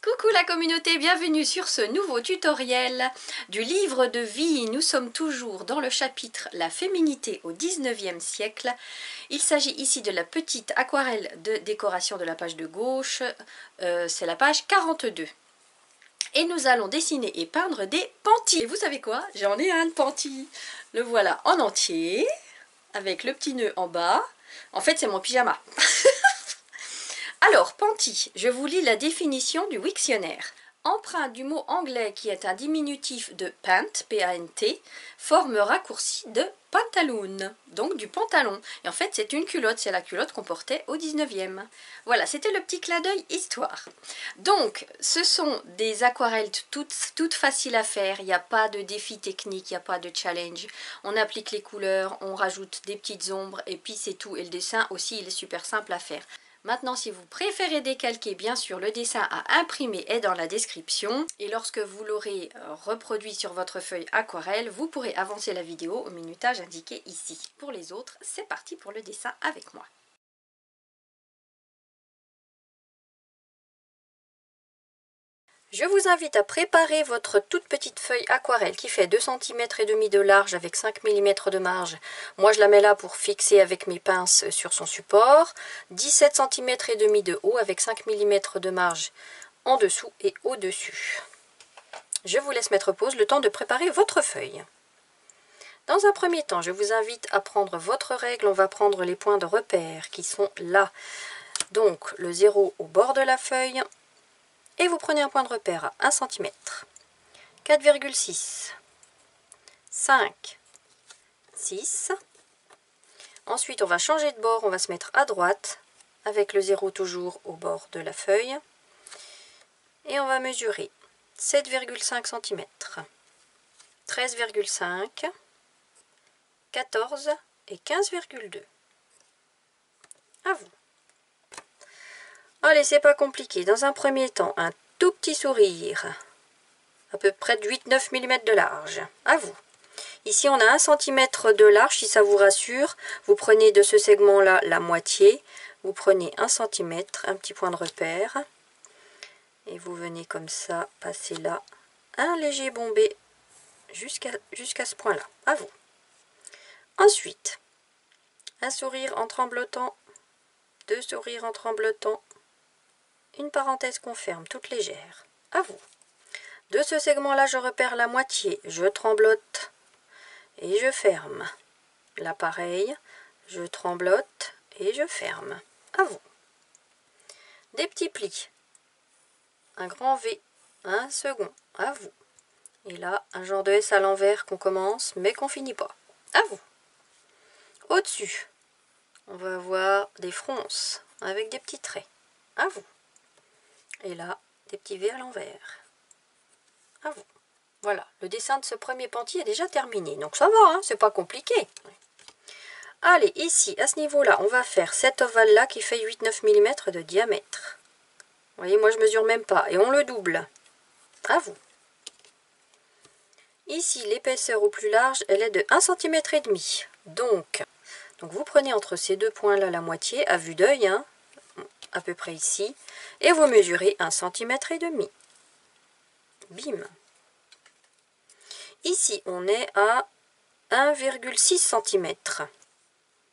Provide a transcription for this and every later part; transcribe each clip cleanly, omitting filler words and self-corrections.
Coucou la communauté, bienvenue sur ce nouveau tutoriel du livre de vie. Nous sommes toujours dans le chapitre La féminité au 19e siècle. Il s'agit ici de la petite aquarelle de décoration de la page de gauche, c'est la page 42. Et nous allons dessiner et peindre des pantis. Et vous savez quoi? J'en ai un de panti. Le voilà en entier, avec le petit nœud en bas. En fait c'est mon pyjama. Alors, panty, je vous lis la définition du Wiktionnaire. Emprunt du mot anglais qui est un diminutif de pant, P-A-N-T, forme raccourcie de pantaloon, donc du pantalon. Et en fait, c'est une culotte, c'est la culotte qu'on portait au 19e. Voilà, c'était le petit clin d'œil histoire. Donc, ce sont des aquarelles toutes faciles à faire, il n'y a pas de défi technique, il n'y a pas de challenge. On applique les couleurs, on rajoute des petites ombres et puis c'est tout. Et le dessin aussi, il est super simple à faire. Maintenant, si vous préférez décalquer, bien sûr, le dessin à imprimer est dans la description. Et lorsque vous l'aurez reproduit sur votre feuille aquarelle, vous pourrez avancer la vidéo au minutage indiqué ici. Pour les autres, c'est parti pour le dessin avec moi. Je vous invite à préparer votre toute petite feuille aquarelle qui fait 2,5 cm de large avec 5 mm de marge. Moi je la mets là pour fixer avec mes pinces sur son support. 17 cm et demi de haut avec 5 mm de marge en dessous et au-dessus. Je vous laisse mettre pause le temps de préparer votre feuille. Dans un premier temps, je vous invite à prendre votre règle. On va prendre les points de repère qui sont là. Donc le 0 au bord de la feuille. Et vous prenez un point de repère à 1 cm, 4,6, 5, 6. Ensuite, on va changer de bord, on va se mettre à droite, avec le 0 toujours au bord de la feuille. Et on va mesurer 7,5 cm, 13,5, 14 et 15,2. À vous. Allez, c'est pas compliqué. Dans un premier temps, un tout petit sourire, à peu près de 8-9 mm de large. À vous. Ici, on a 1 cm de large, si ça vous rassure. Vous prenez de ce segment-là la moitié. Vous prenez 1 cm, un petit point de repère. Et vous venez comme ça, passer là, un léger bombé jusqu'à ce point-là. À vous. Ensuite, un sourire en tremblotant, 2 sourires en tremblotant, une parenthèse qu'on ferme, toute légère. À vous. De ce segment-là, je repère la moitié, je tremblote et je ferme. Là, pareil, je tremblote et je ferme. À vous. Des petits plis. Un grand V, un second. À vous. Et là, un genre de S à l'envers qu'on commence, mais qu'on finit pas. À vous. Au-dessus, on va avoir des fronces avec des petits traits. À vous. Et là, des petits V à l'envers. À vous. Voilà, le dessin de ce premier panty est déjà terminé. Donc ça va, hein, c'est pas compliqué. Allez, ici, à ce niveau-là, on va faire cet ovale-là qui fait 8-9 mm de diamètre. Vous voyez, moi je mesure même pas. Et on le double. À vous. Ici, l'épaisseur au plus large, elle est de 1 cm et demi. Donc vous prenez entre ces deux points-là la moitié, à vue d'œil, hein, à peu près ici. Et vous mesurez 1 cm et demi. Bim. Ici, on est à 1,6 cm.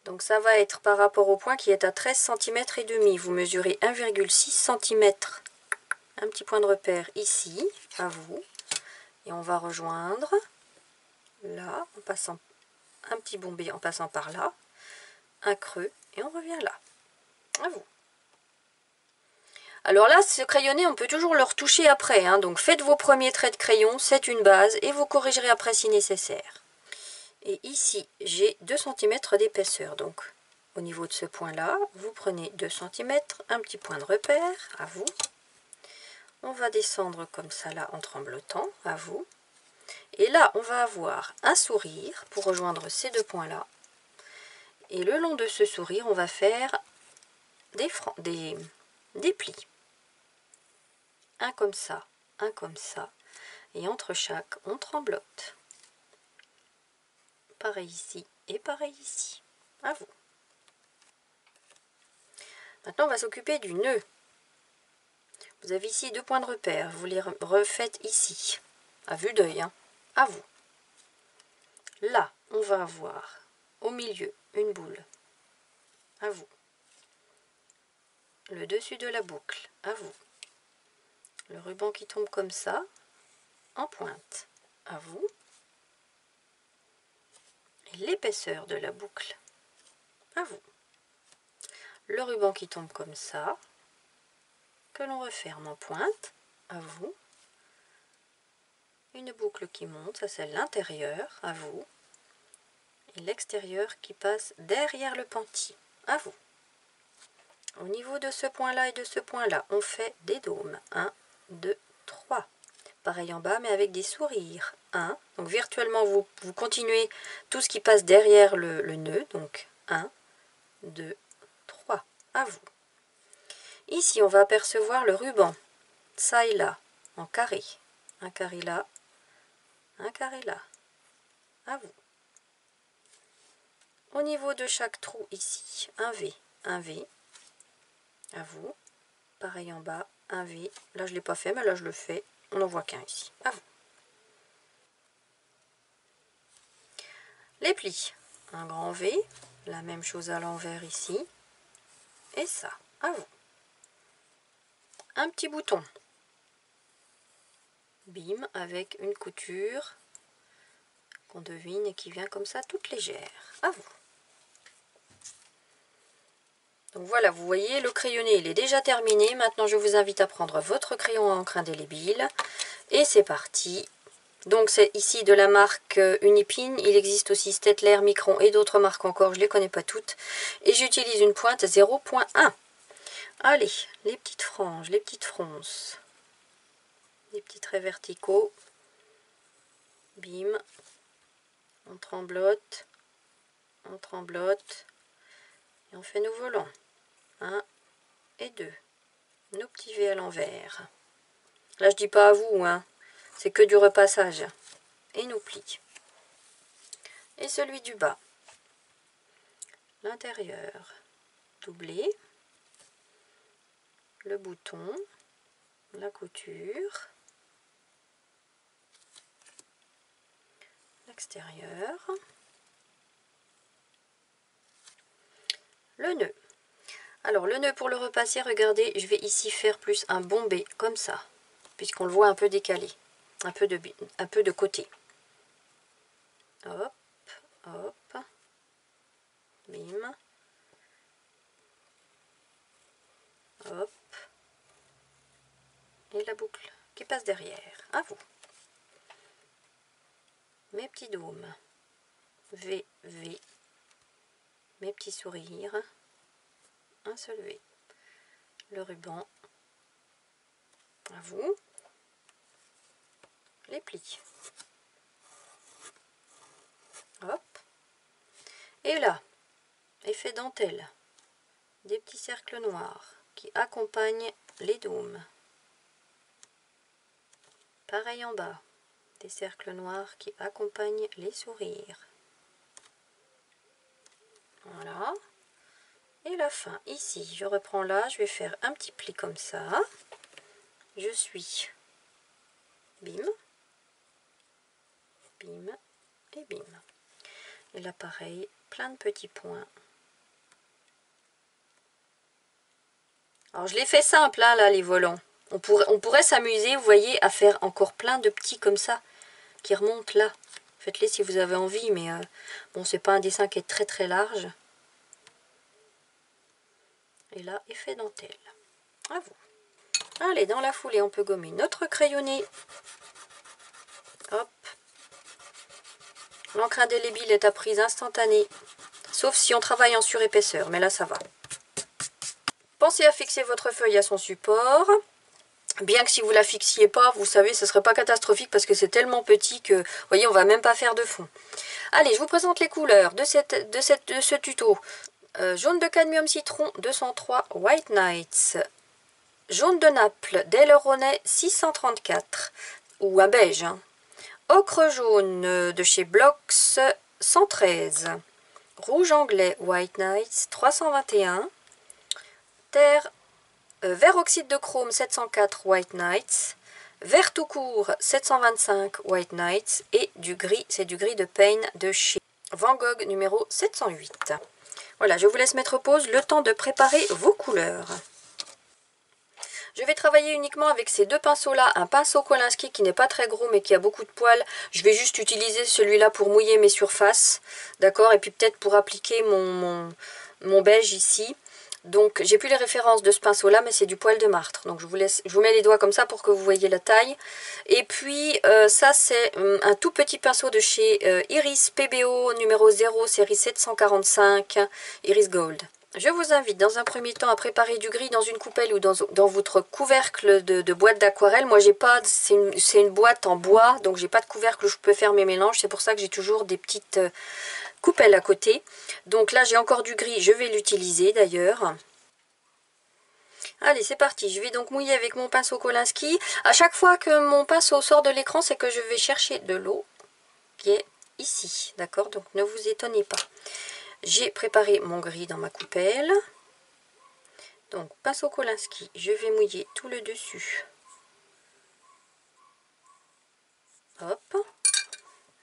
Donc ça va être par rapport au point qui est à 13 cm et demi. Vous mesurez 1,6 cm. Un petit point de repère ici, à vous. Et on va rejoindre là, en passant un petit bombé en passant par là. Un creux et on revient là. À vous. Alors là, ce crayonné, on peut toujours le retoucher après. Hein, donc faites vos premiers traits de crayon, c'est une base. Et vous corrigerez après si nécessaire. Et ici, j'ai 2 cm d'épaisseur. Donc, au niveau de ce point-là, vous prenez 2 cm, un petit point de repère, à vous. On va descendre comme ça, là, en tremblotant, à vous. Et là, on va avoir un sourire pour rejoindre ces deux points-là. Et le long de ce sourire, on va faire des plis. Un comme ça, un comme ça. Et entre chaque, on tremblote. Pareil ici et pareil ici. À vous. Maintenant, on va s'occuper du nœud. Vous avez ici 2 points de repère. Vous les refaites ici. À vue d'œil, hein. À vous. Là, on va avoir au milieu une boule. À vous. Le dessus de la boucle. À vous. Le ruban qui tombe comme ça, en pointe. À vous. Et l'épaisseur de la boucle. À vous. Le ruban qui tombe comme ça, que l'on referme en pointe. À vous. Une boucle qui monte, ça c'est l'intérieur. À vous. Et l'extérieur qui passe derrière le pentis. À vous. Au niveau de ce point-là et de ce point-là, on fait des dômes. 1, 2, 3. Pareil en bas, mais avec des sourires. 1. Donc virtuellement, vous continuez tout ce qui passe derrière le nœud. Donc 1, 2, 3. À vous. Ici, on va apercevoir le ruban. Ça et là, en carré. Un carré là, un carré là. À vous. Au niveau de chaque trou ici, un V, un V. À vous. Pareil en bas, un V. Là, je ne l'ai pas fait, mais là, je le fais. On n'en voit qu'un ici. À vous. Les plis. Un grand V. La même chose à l'envers ici. Et ça. À vous. Un petit bouton. Bim, avec une couture qu'on devine et qui vient comme ça, toute légère. À vous. Donc voilà, vous voyez, le crayonné, il est déjà terminé. Maintenant, je vous invite à prendre votre crayon à encre indélébile. Et c'est parti. Donc, c'est ici de la marque Unipin. Il existe aussi Staedtler, Micron et d'autres marques encore. Je ne les connais pas toutes. Et j'utilise une pointe 0.1. Allez, les petites franges, les petites fronces. Les petits traits verticaux. Bim. On tremblote. On tremblote. Et on fait nos volants. 1 et 2. Nos petits V à l'envers. Là, je dis pas à vous, hein. C'est que du repassage. Et nos plis. Et celui du bas. L'intérieur. Doublé. Le bouton. La couture. L'extérieur. Le nœud. Alors, le nœud pour le repasser, regardez, je vais ici faire plus un bombé, comme ça. Puisqu'on le voit un peu décalé. Un peu de côté. Hop, hop. Bim. Hop. Et la boucle qui passe derrière. À vous. Mes petits dômes. V, V. Mes petits sourires. Un seul V. Le ruban. À vous. Les plis. Hop. Et là, effet dentelle. Des petits cercles noirs qui accompagnent les dômes. Pareil en bas. Des cercles noirs qui accompagnent les sourires. Voilà. Et la fin, ici, je reprends là, je vais faire un petit pli comme ça. Je suis. Bim. Bim. Et bim. Et là, pareil, plein de petits points. Alors, je l'ai fait simple, hein, là, les volants. On pourrait s'amuser, vous voyez, à faire encore plein de petits comme ça, qui remontent là. Faites-les si vous avez envie, mais bon, c'est pas un dessin qui est très très large. Et là, effet dentelle. À vous. Allez, dans la foulée, on peut gommer notre crayonné. Hop. L'encre indélébile est à prise instantanée. Sauf si on travaille en surépaisseur, mais là, ça va. Pensez à fixer votre feuille à son support. Bien que si vous ne la fixiez pas, vous savez, ce ne serait pas catastrophique parce que c'est tellement petit que, vous voyez, on ne va même pas faire de fond. Allez, je vous présente les couleurs de ce tuto. Jaune de cadmium citron 203 White Nights. Jaune de Naples d'Aileronnet 634 ou un beige. Hein. Ocre jaune de chez Blox 113. Rouge anglais White Nights 321. Terre Vert oxyde de chrome 704 White Nights. Vert tout court 725 White Nights. Et du gris, c'est du gris de Pain de chez Van Gogh numéro 708. Voilà, je vous laisse mettre pause le temps de préparer vos couleurs. Je vais travailler uniquement avec ces deux pinceaux-là, un pinceau Kolinsky qui n'est pas très gros mais qui a beaucoup de poils. Je vais juste utiliser celui-là pour mouiller mes surfaces, d'accord, et puis peut-être pour appliquer mon beige ici. Donc j'ai plus les références de ce pinceau-là, mais c'est du poil de martre. Donc je vous mets les doigts comme ça pour que vous voyez la taille. Et puis ça c'est un tout petit pinceau de chez Iris PBO numéro 0, série 745, Iris Gold. Je vous invite dans un premier temps à préparer du gris dans une coupelle ou dans votre couvercle de boîte d'aquarelle. Moi j'ai pas, c'est une boîte en bois, donc j'ai pas de couvercle où je peux faire mes mélanges. C'est pour ça que j'ai toujours des petites coupelles à côté. Donc là j'ai encore du gris, je vais l'utiliser d'ailleurs. Allez, c'est parti. Je vais donc mouiller avec mon pinceau Kolinsky. À chaque fois que mon pinceau sort de l'écran, c'est que je vais chercher de l'eau qui est ici, d'accord? Donc ne vous étonnez pas. J'ai préparé mon gris dans ma coupelle. Donc, pinceau Kolinsky, je vais mouiller tout le dessus. Hop.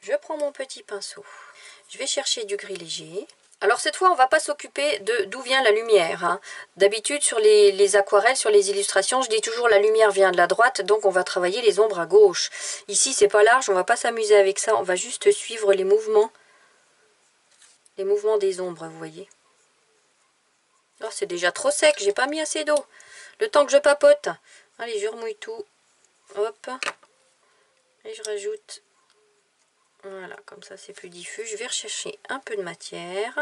Je prends mon petit pinceau. Je vais chercher du gris léger. Alors, cette fois, on ne va pas s'occuper d'où vient la lumière, hein. D'habitude, sur les aquarelles, sur les illustrations, je dis toujours la lumière vient de la droite, donc on va travailler les ombres à gauche. Ici, c'est pas large, on ne va pas s'amuser avec ça. On va juste suivre les mouvements. Les mouvements des ombres, vous voyez. Oh, c'est déjà trop sec, j'ai pas mis assez d'eau. Le temps que je papote. Allez, je remouille tout. Hop. Et je rajoute. Voilà, comme ça c'est plus diffus. Je vais rechercher un peu de matière.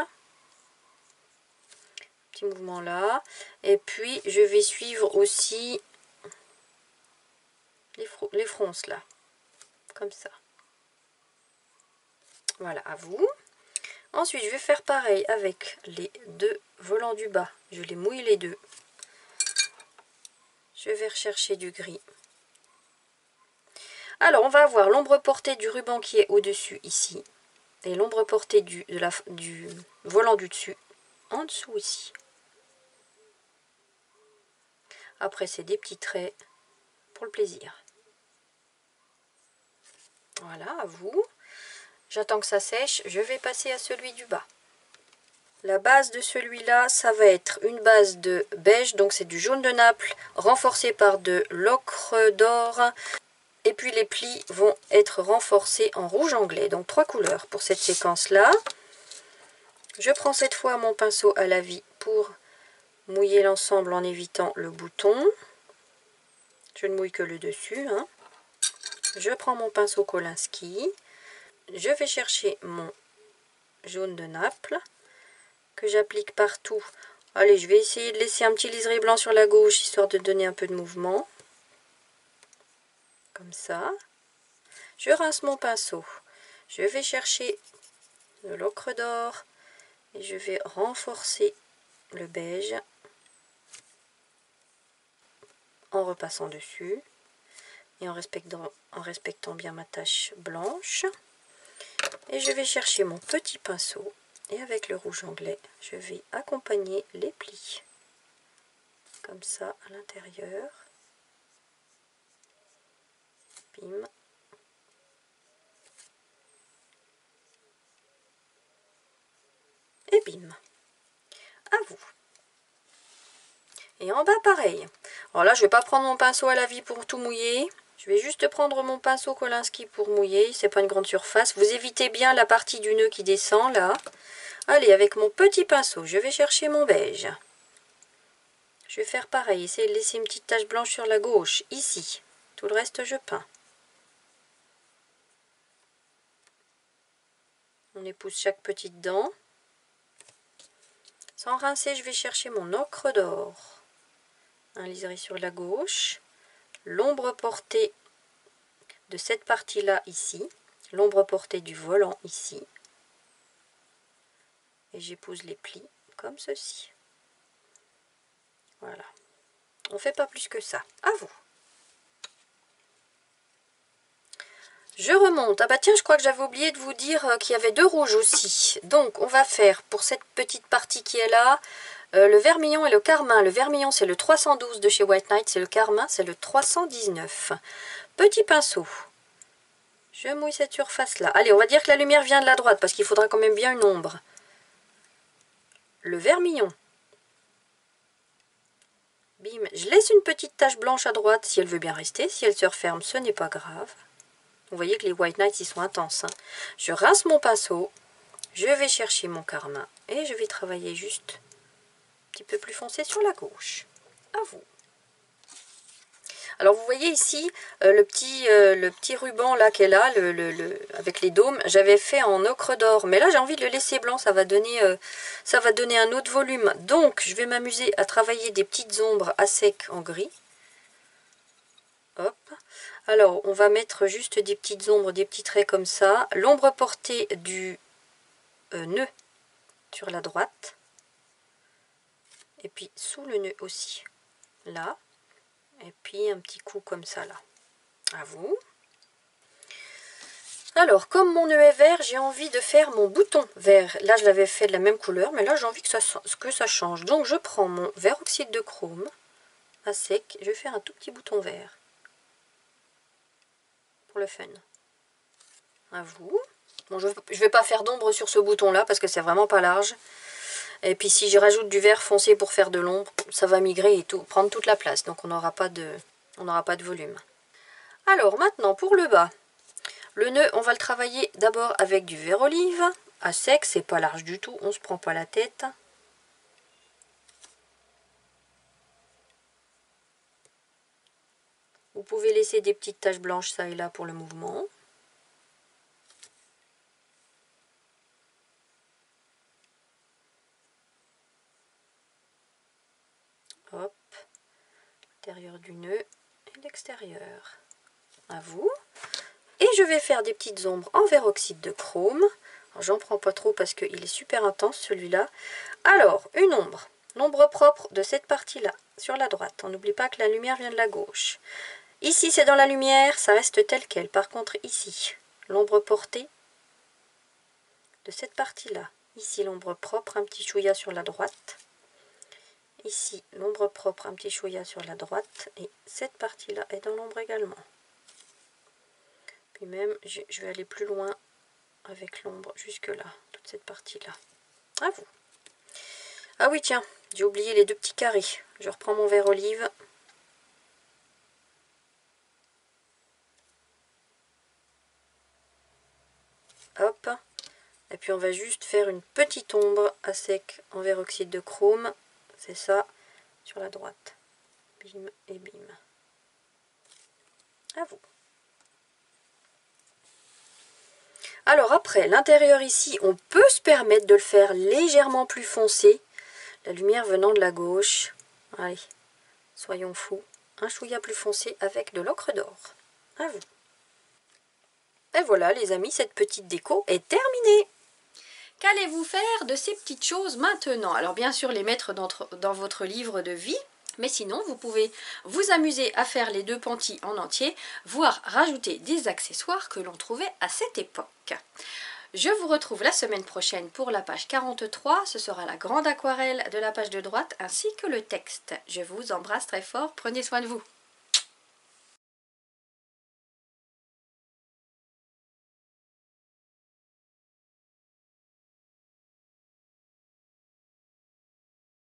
Petit mouvement là. Et puis, je vais suivre aussi les fronces là. Comme ça. Voilà, à vous. Ensuite, je vais faire pareil avec les deux volants du bas. Je les mouille les deux. Je vais rechercher du gris. Alors, on va avoir l'ombre portée du ruban qui est au-dessus ici. Et l'ombre portée du volant du dessus en dessous ici. Après, c'est des petits traits pour le plaisir. Voilà, à vous. J'attends que ça sèche. Je vais passer à celui du bas. La base de celui-là, ça va être une base de beige, donc c'est du jaune de Naples, renforcé par de l'ocre d'or. Et puis les plis vont être renforcés en rouge anglais, donc 3 couleurs pour cette séquence-là. Je prends cette fois mon pinceau à la vie pour mouiller l'ensemble en évitant le bouton. Je ne mouille que le dessus, hein. Je prends mon pinceau Kolinsky. Je vais chercher mon jaune de Naples que j'applique partout. Allez, je vais essayer de laisser un petit liseré blanc sur la gauche, histoire de donner un peu de mouvement. Comme ça. Je rince mon pinceau. Je vais chercher de l'ocre d'or et je vais renforcer le beige en repassant dessus et en respectant bien ma tache blanche. Et je vais chercher mon petit pinceau et avec le rouge anglais, je vais accompagner les plis. Comme ça à l'intérieur. Bim. Et bim. À vous. Et en bas, pareil. Alors là, je ne vais pas prendre mon pinceau à la vie pour tout mouiller. Je vais juste prendre mon pinceau Kolinsky pour mouiller. C'est pas une grande surface. Vous évitez bien la partie du nœud qui descend là. Allez, avec mon petit pinceau, je vais chercher mon beige. Je vais faire pareil. Essayer de laisser une petite tache blanche sur la gauche. Ici. Tout le reste, je peins. On épouse chaque petite dent. Sans rincer, je vais chercher mon ocre d'or. Un liseré sur la gauche, l'ombre portée de cette partie-là ici, l'ombre portée du volant ici, et j'épouse les plis comme ceci. Voilà. On ne fait pas plus que ça. À vous. Je remonte. Ah bah tiens, je crois que j'avais oublié de vous dire qu'il y avait 2 rouges aussi. Donc, on va faire pour cette petite partie qui est là, Le vermillon et le carmin. Le vermillon, c'est le 312 de chez White Knight. C'est le carmin, c'est le 319. Petit pinceau. Je mouille cette surface-là. Allez, on va dire que la lumière vient de la droite, parce qu'il faudra quand même bien une ombre. Le vermillon. Bim. Je laisse une petite tache blanche à droite, si elle veut bien rester. Si elle se referme, ce n'est pas grave. Vous voyez que les White Knights, ils sont intenses. Hein. Je rince mon pinceau. Je vais chercher mon carmin. Et je vais travailler juste un petit peu plus foncé sur la gauche. À vous. Alors vous voyez ici le petit ruban là qu'elle a avec les dômes, j'avais fait en ocre d'or, mais là j'ai envie de le laisser blanc, ça va donner un autre volume. Donc je vais m'amuser à travailler des petites ombres à sec en gris. Hop. Alors on va mettre juste des petites ombres, des petits traits comme ça. L'ombre portée du nœud sur la droite. Et puis sous le nœud aussi. Là. Et puis un petit coup comme ça là. À vous. Alors, comme mon nœud est vert, j'ai envie de faire mon bouton vert. Là, je l'avais fait de la même couleur, mais là, j'ai envie que ça change. Donc, je prends mon vert oxyde de chrome à sec. Je vais faire un tout petit bouton vert. Pour le fun. À vous. Bon, je ne vais pas faire d'ombre sur ce bouton-là parce que c'est vraiment pas large. Et puis, si je rajoute du vert foncé pour faire de l'ombre, ça va migrer et tout, prendre toute la place. Donc, on n'aura pas de volume. Alors, maintenant, pour le bas. Le nœud, on va le travailler d'abord avec du vert olive, à sec, c'est pas large du tout, on se prend pas la tête. Vous pouvez laisser des petites taches blanches ça et là pour le mouvement. Hop, l'intérieur du nœud et l'extérieur. À vous. Et je vais faire des petites ombres en vert oxyde de chrome. J'en prends pas trop parce qu'il est super intense celui-là. Alors, une ombre. L'ombre propre de cette partie-là, sur la droite. On n'oublie pas que la lumière vient de la gauche. Ici, c'est dans la lumière, ça reste tel quel. Par contre, ici, l'ombre portée de cette partie-là. Ici, l'ombre propre, un petit chouïa sur la droite. Ici, l'ombre propre, un petit chouïa sur la droite. Et cette partie-là est dans l'ombre également. Puis même, je vais aller plus loin avec l'ombre jusque là, toute cette partie-là. À vous. Ah oui, tiens, j'ai oublié les deux petits carrés. Je reprends mon vert olive. Hop. Et puis on va juste faire une petite ombre à sec en vert oxyde de chrome. C'est ça, sur la droite. Bim et bim. À vous. Alors après, l'intérieur ici, on peut se permettre de le faire légèrement plus foncé. La lumière venant de la gauche. Allez, soyons fous. Un chouïa plus foncé avec de l'ocre d'or. À vous. Et voilà les amis, cette petite déco est terminée. Qu'allez-vous faire de ces petites choses maintenant? Alors bien sûr les mettre dans votre livre de vie. Mais sinon, vous pouvez vous amuser à faire les deux pentis en entier, voire rajouter des accessoires que l'on trouvait à cette époque. Je vous retrouve la semaine prochaine pour la page 43. Ce sera la grande aquarelle de la page de droite ainsi que le texte. Je vous embrasse très fort. Prenez soin de vous.